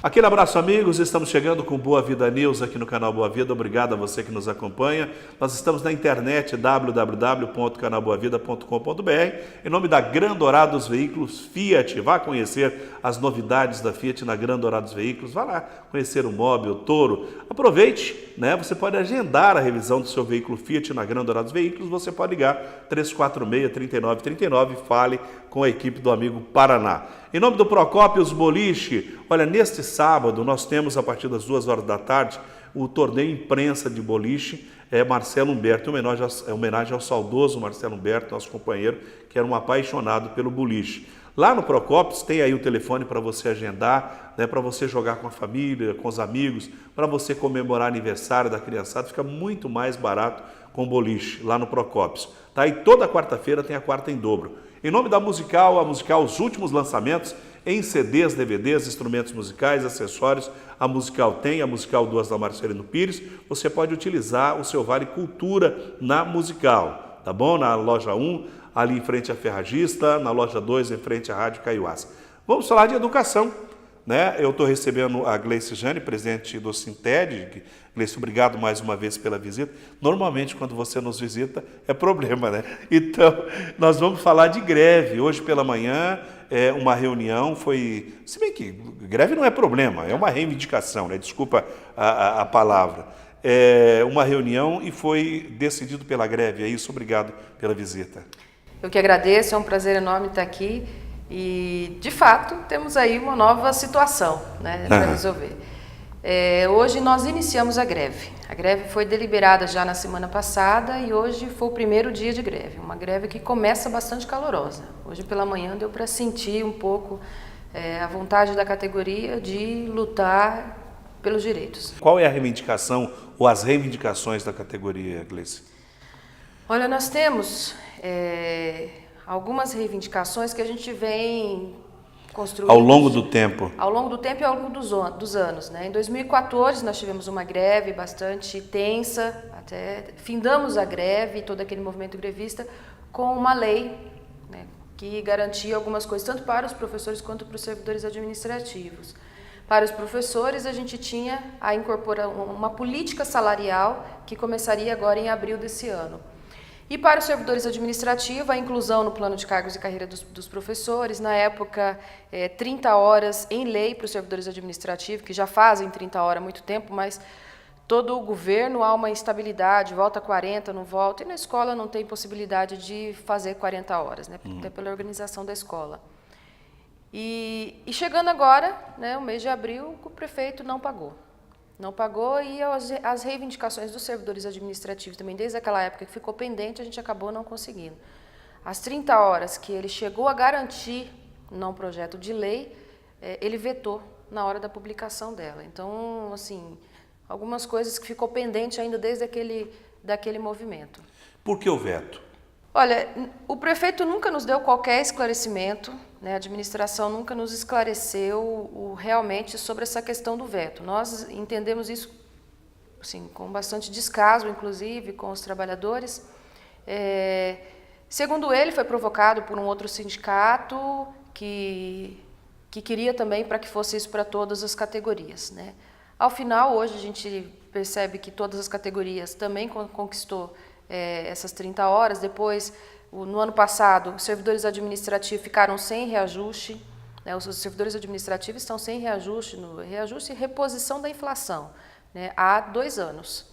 Aquele abraço, amigos. Estamos chegando com Boa Vida News aqui no canal Boa Vida. Obrigado a você que nos acompanha. Nós estamos na internet www.canalboavida.com.br em nome da Grandorados Veículos Fiat. Vá conhecer as novidades da Fiat na Grandorados Veículos. Vá lá conhecer o Mobi, o Toro. Aproveite, né? Você pode agendar a revisão do seu veículo Fiat na Grandorados Veículos. Você pode ligar 346-3939 e fale com a equipe do amigo Paraná. Em nome do Procópios Boliche, olha, neste sábado nós temos a partir das 2 horas da tarde o torneio imprensa de boliche Marcelo Humberto, em homenagem ao saudoso Marcelo Humberto, nosso companheiro, que era um apaixonado pelo boliche. Lá no Procópios tem aí o telefone para você agendar, né, para você jogar com a família, com os amigos, para você comemorar aniversário da criançada, fica muito mais barato com boliche lá no Procópios. Tá? E toda quarta-feira tem a quarta em dobro. Em nome da Musical, a Musical, os últimos lançamentos em CDs, DVDs, instrumentos musicais, acessórios, a Musical tem, a Musical 2 da Marcelino Pires, você pode utilizar o seu Vale Cultura na Musical, tá bom? Na loja 1, ali em frente à Ferragista, na loja 2, em frente à Rádio Caiuás. Vamos falar de educação, né? Eu estou recebendo a Gleice Jane, presidente do Sinted. Gleice, obrigado mais uma vez pela visita. Normalmente, quando você nos visita, é problema, né? Então, nós vamos falar de greve. Hoje pela manhã, uma reunião foi... Se bem que greve não é problema, é uma reivindicação, né? Desculpa a palavra. Uma reunião e foi decidido pela greve. É isso, obrigado pela visita. Eu que agradeço, é um prazer enorme estar aqui. E, de fato, temos aí uma nova situação, né, para resolver. Hoje nós iniciamos a greve. A greve foi deliberada já na semana passada e hoje foi o primeiro dia de greve. Uma greve que começa bastante calorosa. Hoje pela manhã deu para sentir um pouco a vontade da categoria de lutar pelos direitos. Qual é a reivindicação ou as reivindicações da categoria, Gleice? Olha, nós temos... algumas reivindicações que a gente vem construindo ao longo do tempo. Ao longo do tempo e ao longo dos anos, né? Em 2014 nós tivemos uma greve bastante tensa, até findamos a greve, todo aquele movimento grevista, com uma lei, né, que garantia algumas coisas, tanto para os professores quanto para os servidores administrativos. Para os professores, a gente tinha a incorporar uma política salarial que começaria agora em abril desse ano. E para os servidores administrativos, a inclusão no plano de cargos e carreira dos professores, na época 30 horas em lei para os servidores administrativos, que já fazem 30 horas há muito tempo, mas todo o governo há uma instabilidade, volta 40, não volta, e na escola não tem possibilidade de fazer 40 horas, né, até pela organização da escola. E chegando agora, né, o mês de abril, o prefeito não pagou. Não pagou e as reivindicações dos servidores administrativos também, desde aquela época que ficou pendente, a gente acabou não conseguindo. As 30 horas que ele chegou a garantir num projeto de lei, ele vetou na hora da publicação dela. Então, assim, algumas coisas que ficou pendente ainda desde daquele movimento. Por que o veto? Olha, o prefeito nunca nos deu qualquer esclarecimento, né? A administração nunca nos esclareceu realmente sobre essa questão do veto. Nós entendemos isso assim, com bastante descaso, inclusive, com os trabalhadores. Segundo ele, foi provocado por um outro sindicato que queria também para que fosse isso para todas as categorias, né? Ao final, hoje, a gente percebe que todas as categorias também conquistou essas 30 horas. Depois, no ano passado, os servidores administrativos ficaram sem reajuste, né? Os servidores administrativos estão sem reajuste e reposição da inflação, né, há 2 anos.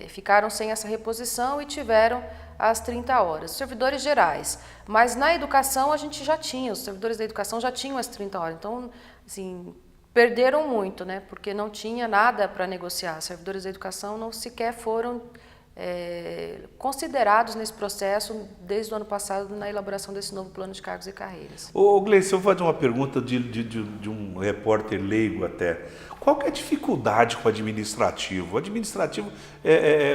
Ficaram sem essa reposição e tiveram as 30 horas. Os servidores gerais, mas na educação a gente já tinha, os servidores da educação já tinham as 30 horas. Então, assim, perderam muito, né, porque não tinha nada para negociar. Os servidores da educação não sequer foram considerados nesse processo desde o ano passado na elaboração desse novo plano de cargos e carreiras. Ô Gleice, eu vou fazer uma pergunta de um repórter leigo até. Qual que é a dificuldade com o administrativo? O administrativo,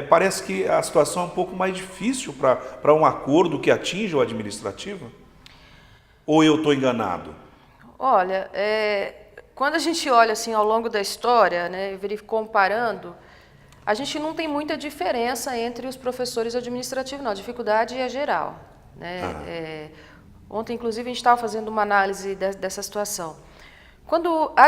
parece que a situação é um pouco mais difícil para um acordo que atinja o administrativo? Ou eu estou enganado? Olha, quando a gente olha assim ao longo da história, né, comparando, a gente não tem muita diferença entre os professores administrativos, não. A dificuldade é geral, né? Ontem, inclusive, a gente estava fazendo uma análise dessa situação. Quando a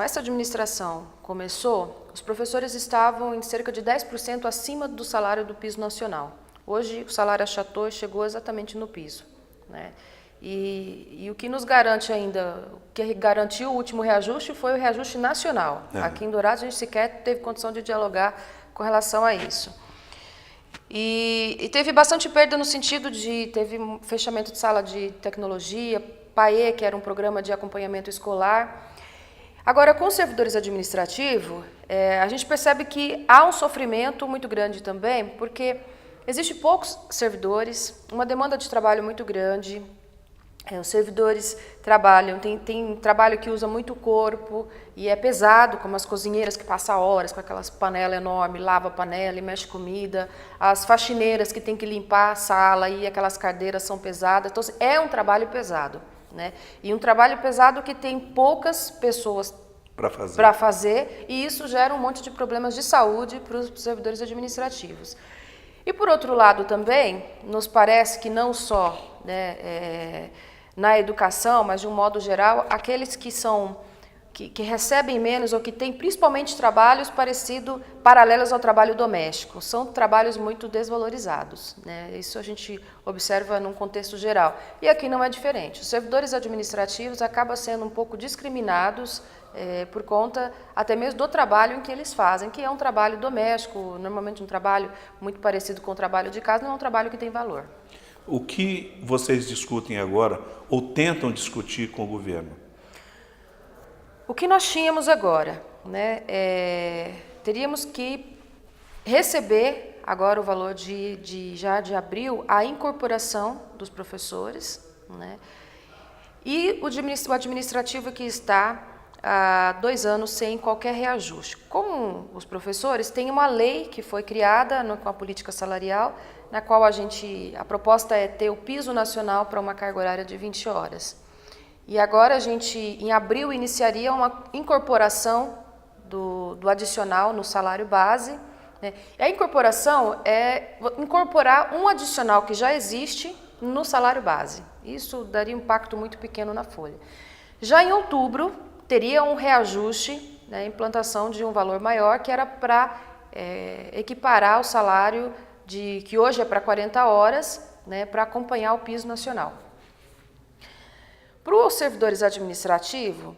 essa administração começou, os professores estavam em cerca de 10% acima do salário do piso nacional. Hoje o salário achatou e chegou exatamente no piso, né? E o que nos garante ainda, o que garantiu o último reajuste foi o reajuste nacional. Aqui em Dourados a gente sequer teve condição de dialogar com relação a isso. E teve bastante perda no sentido de, teve fechamento de sala de tecnologia, PAE, que era um programa de acompanhamento escolar. Agora, com os servidores administrativos, a gente percebe que há um sofrimento muito grande também, porque existem poucos servidores, uma demanda de trabalho muito grande. Os servidores trabalham, tem trabalho que usa muito o corpo e é pesado, como as cozinheiras que passam horas com aquelas panelas enormes, lava a panela e mexe comida, as faxineiras que tem que limpar a sala e aquelas cadeiras são pesadas. Então, é um trabalho pesado, né? E um trabalho pesado que tem poucas pessoas para fazer, e isso gera um monte de problemas de saúde para os servidores administrativos. E, por outro lado, também, nos parece que não só, né, na educação, mas de um modo geral, aqueles que recebem menos ou que têm principalmente trabalhos paralelos ao trabalho doméstico, são trabalhos muito desvalorizados, né? Isso a gente observa num contexto geral. E aqui não é diferente. Os servidores administrativos acabam sendo um pouco discriminados por conta até mesmo do trabalho em que eles fazem, que é um trabalho doméstico, normalmente um trabalho muito parecido com o trabalho de casa, não é um trabalho que tem valor. O que vocês discutem agora ou tentam discutir com o governo? O que nós tínhamos agora, né, teríamos que receber agora o valor já de abril, a incorporação dos professores, né, e o administrativo que está há 2 anos sem qualquer reajuste. Com os professores, tem uma lei que foi criada com a política salarial, na qual a proposta é ter o piso nacional para uma carga horária de 20 horas. E agora a gente, em abril, iniciaria uma incorporação do adicional no salário base, né? A incorporação é incorporar um adicional que já existe no salário base. Isso daria um impacto muito pequeno na folha. Já em outubro, teria um reajuste, né, implantação de um valor maior, que era para equiparar o salário que hoje é para 40 horas, né, para acompanhar o piso nacional. Para os servidores administrativos,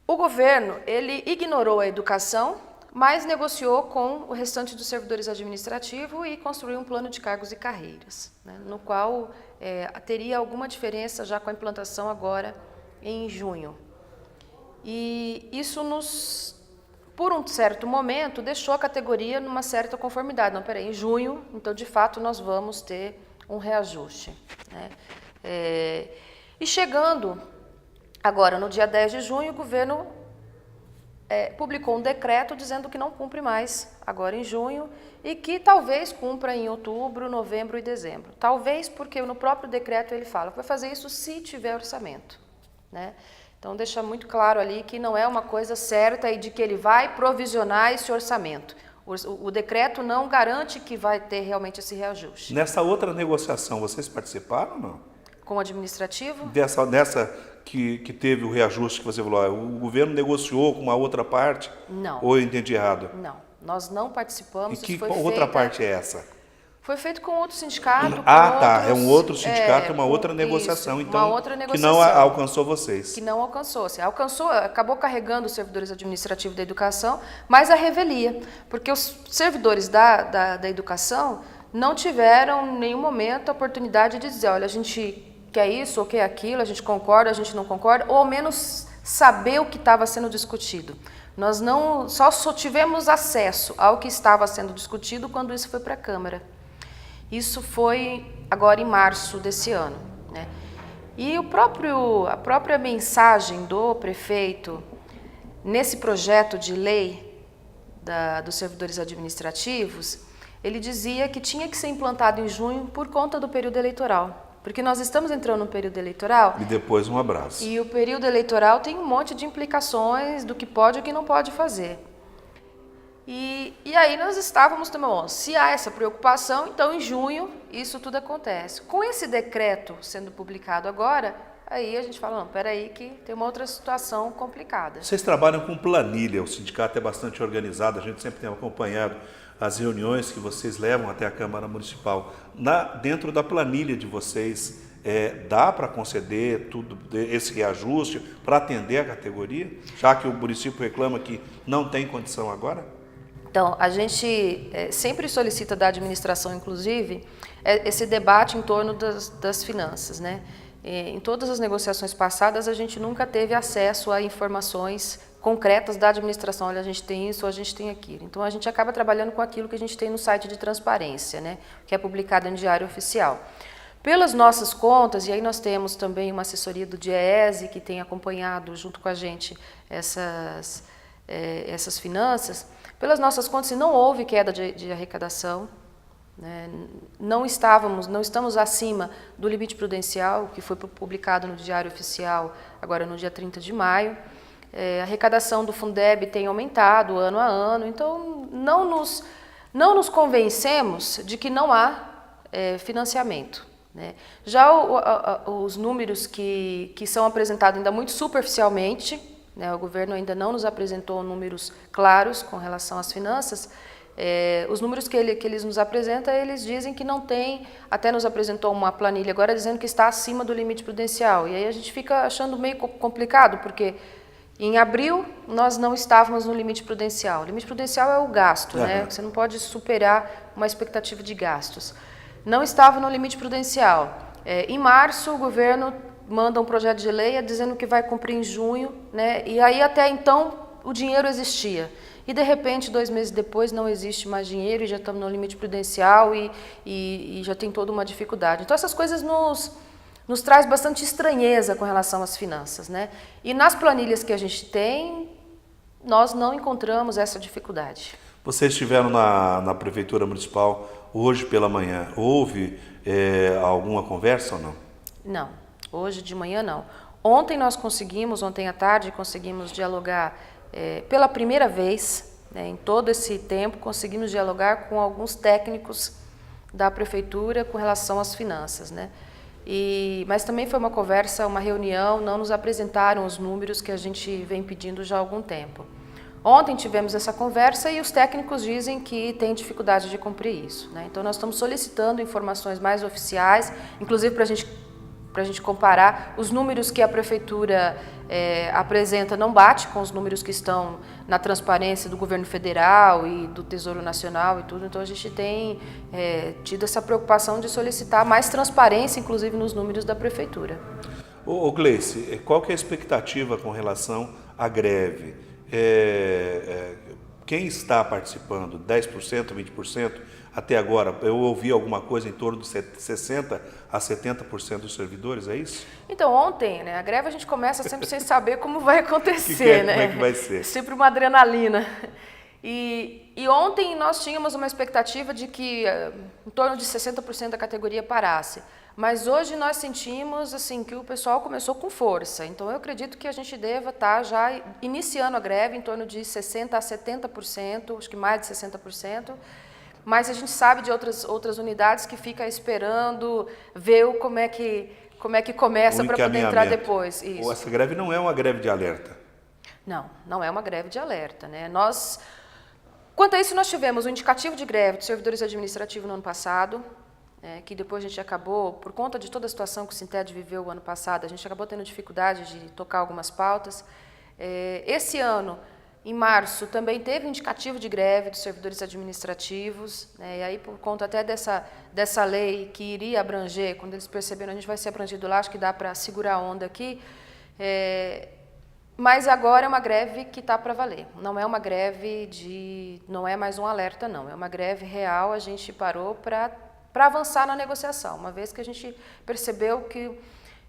o governo ele ignorou a educação, mas negociou com o restante dos servidores administrativos e construiu um plano de cargos e carreiras, né, no qual teria alguma diferença já com a implantação agora em junho. E isso por um certo momento, deixou a categoria numa certa conformidade. Não, peraí, em junho, então, de fato, nós vamos ter um reajuste, né? E chegando agora, no dia 10 de junho, o governo publicou um decreto dizendo que não cumpre mais agora em junho e que talvez cumpra em outubro, novembro e dezembro. Talvez porque no próprio decreto ele fala que vai fazer isso se tiver orçamento, né? Então, deixa muito claro ali que não é uma coisa certa e de que ele vai provisionar esse orçamento. O decreto não garante que vai ter realmente esse reajuste. Nessa outra negociação, vocês participaram ou não? Com o administrativo? Dessa que teve o reajuste que você falou, o governo negociou com uma outra parte? Não. Ou eu entendi errado? Não, nós não participamos. E que outra parte é essa? Foi feito com outro sindicato. É um outro sindicato, uma outra negociação, isso, então, uma outra negociação, que não alcançou vocês. Que não alcançou. Acabou carregando os servidores administrativos da educação, mas a revelia, porque os servidores da educação não tiveram em nenhum momento a oportunidade de dizer, olha, a gente quer isso ou quer aquilo, a gente concorda, a gente não concorda, ou ao menos saber o que estava sendo discutido. Nós só tivemos acesso ao que estava sendo discutido quando isso foi para a Câmara. Isso foi agora em março desse ano, né? E a própria mensagem do prefeito nesse projeto de lei dos servidores administrativos, ele dizia que tinha que ser implantado em junho por conta do período eleitoral. Porque nós estamos entrando no período eleitoral. E depois um abraço. E o período eleitoral tem um monte de implicações do que pode e o que não pode fazer. E aí nós estávamos também, bom, se há essa preocupação, então em junho isso tudo acontece. Com esse decreto sendo publicado agora, aí a gente fala, não, peraí que tem uma outra situação complicada. Vocês trabalham com planilha, o sindicato é bastante organizado, a gente sempre tem acompanhado as reuniões que vocês levam até a Câmara Municipal. Dentro da planilha de vocês, dá para conceder tudo esse reajuste para atender a categoria, já que o município reclama que não tem condição agora? Então, a gente sempre solicita da administração, inclusive, esse debate em torno das finanças, né? Em todas as negociações passadas, a gente nunca teve acesso a informações concretas da administração. Olha, a gente tem isso, a gente tem aquilo. Então, a gente acaba trabalhando com aquilo que a gente tem no site de transparência, né? Que é publicado em Diário Oficial. Pelas nossas contas, e aí nós temos também uma assessoria do DIEESE que tem acompanhado junto com a gente essas finanças, pelas nossas contas, não houve queda de arrecadação, né? Não estamos acima do limite prudencial, que foi publicado no Diário Oficial, agora no dia 30 de maio. A arrecadação do Fundeb tem aumentado ano a ano, então não nos convencemos de que não há financiamento, né? Já os números que são apresentados ainda muito superficialmente, né, o governo ainda não nos apresentou números claros com relação às finanças. Os números que eles nos apresentam, eles dizem que não tem, até nos apresentou uma planilha agora dizendo que está acima do limite prudencial. E aí a gente fica achando meio complicado, porque em abril nós não estávamos no limite prudencial. O limite prudencial é o gasto, né? Você não pode superar uma expectativa de gastos. Não estava no limite prudencial. Em março, o governo manda um projeto de lei dizendo que vai cumprir em junho, né? E aí até então o dinheiro existia. E de repente, 2 meses depois, não existe mais dinheiro e já estamos no limite prudencial e já tem toda uma dificuldade. Então essas coisas nos traz bastante estranheza com relação às finanças, né? E nas planilhas que a gente tem, nós não encontramos essa dificuldade. Vocês estiveram na Prefeitura Municipal hoje pela manhã. Houve alguma conversa ou não? Não. Hoje de manhã não. Ontem à tarde, conseguimos dialogar pela primeira vez, né, em todo esse tempo, conseguimos dialogar com alguns técnicos da Prefeitura com relação às finanças, né? Mas também foi uma conversa, uma reunião, não nos apresentaram os números que a gente vem pedindo já há algum tempo. Ontem tivemos essa conversa e os técnicos dizem que tem dificuldade de cumprir isso, né? Então nós estamos solicitando informações mais oficiais, inclusive para a gente comparar os números que a Prefeitura apresenta não bate com os números que estão na transparência do governo federal e do Tesouro Nacional e tudo. Então a gente tem tido essa preocupação de solicitar mais transparência, inclusive nos números da Prefeitura. Ô Gleice, qual que é a expectativa com relação à greve? Quem está participando? 10%, 20%? Até agora, eu ouvi alguma coisa em torno de 60% a 70% dos servidores, é isso? Então, ontem, né, a greve a gente começa sempre sem saber como vai acontecer, né? Como é que vai ser? Sempre uma adrenalina. E ontem nós tínhamos uma expectativa de que em torno de 60% da categoria parasse. Mas hoje nós sentimos assim, que o pessoal começou com força. Então, eu acredito que a gente deva estar já iniciando a greve em torno de 60% a 70%, acho que mais de 60%. Mas a gente sabe de outras unidades que ficam esperando ver como é que começa para poder entrar depois. Isso. Essa greve não é uma greve de alerta. Não é uma greve de alerta, né? Quanto a isso, nós tivemos um indicativo de greve de servidores administrativos no ano passado, que depois a gente acabou, por conta de toda a situação que o Sinted viveu o ano passado, a gente acabou tendo dificuldade de tocar algumas pautas. Esse ano, em março, também teve um indicativo de greve dos servidores administrativos, né? E aí, por conta até dessa lei que iria abranger, quando eles perceberam, a gente vai ser abrangido lá, acho que dá para segurar a onda aqui, mas agora é uma greve que está para valer. Não é uma greve não é mais um alerta, não. É uma greve real, a gente parou para avançar na negociação, uma vez que a gente percebeu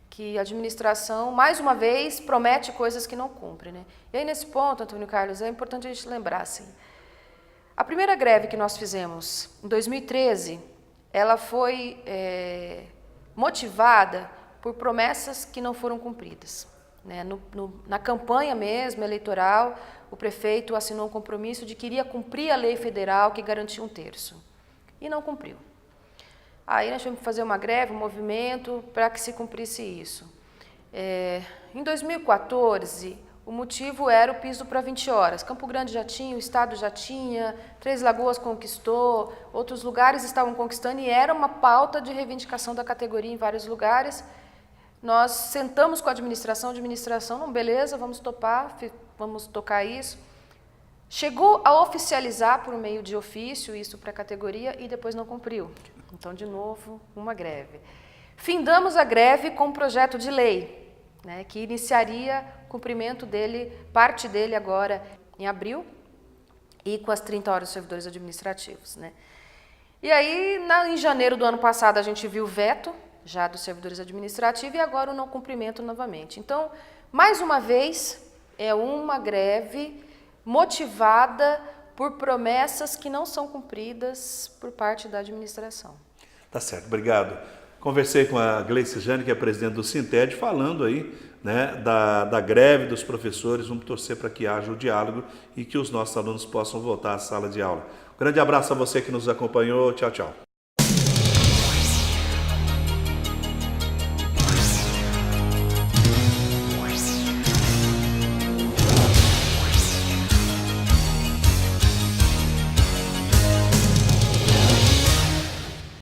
que a administração, mais uma vez, promete coisas que não cumpre, né? E aí, nesse ponto, Antônio Carlos, é importante a gente lembrar, assim, a primeira greve que nós fizemos, em 2013, ela foi motivada por promessas que não foram cumpridas, né? Na campanha mesmo, eleitoral, o prefeito assinou um compromisso de que iria cumprir a lei federal que garantia 1/3, e não cumpriu. Aí nós tivemos que fazer uma greve, um movimento, para que se cumprisse isso. Em 2014, o motivo era o piso para 20 horas. Campo Grande já tinha, o Estado já tinha, Três Lagoas conquistou, outros lugares estavam conquistando e era uma pauta de reivindicação da categoria em vários lugares. Nós sentamos com a administração, não, beleza, vamos topar, vamos tocar isso. Chegou a oficializar por meio de ofício isso para a categoria e depois não cumpriu. Então, de novo, uma greve. Findamos a greve com um projeto de lei, né, que iniciaria o cumprimento dele, parte dele agora em abril, e com as 30 horas dos servidores administrativos, né. E aí, em janeiro do ano passado, a gente viu o veto, já dos servidores administrativos, e agora o não cumprimento novamente. Então, mais uma vez, é uma greve motivada por promessas que não são cumpridas por parte da administração. Tá certo, obrigado. Conversei com a Gleice Jane, que é presidente do Sinted, falando aí, né, da greve dos professores. Vamos torcer para que haja o diálogo e que os nossos alunos possam voltar à sala de aula. Um grande abraço a você que nos acompanhou. Tchau, tchau.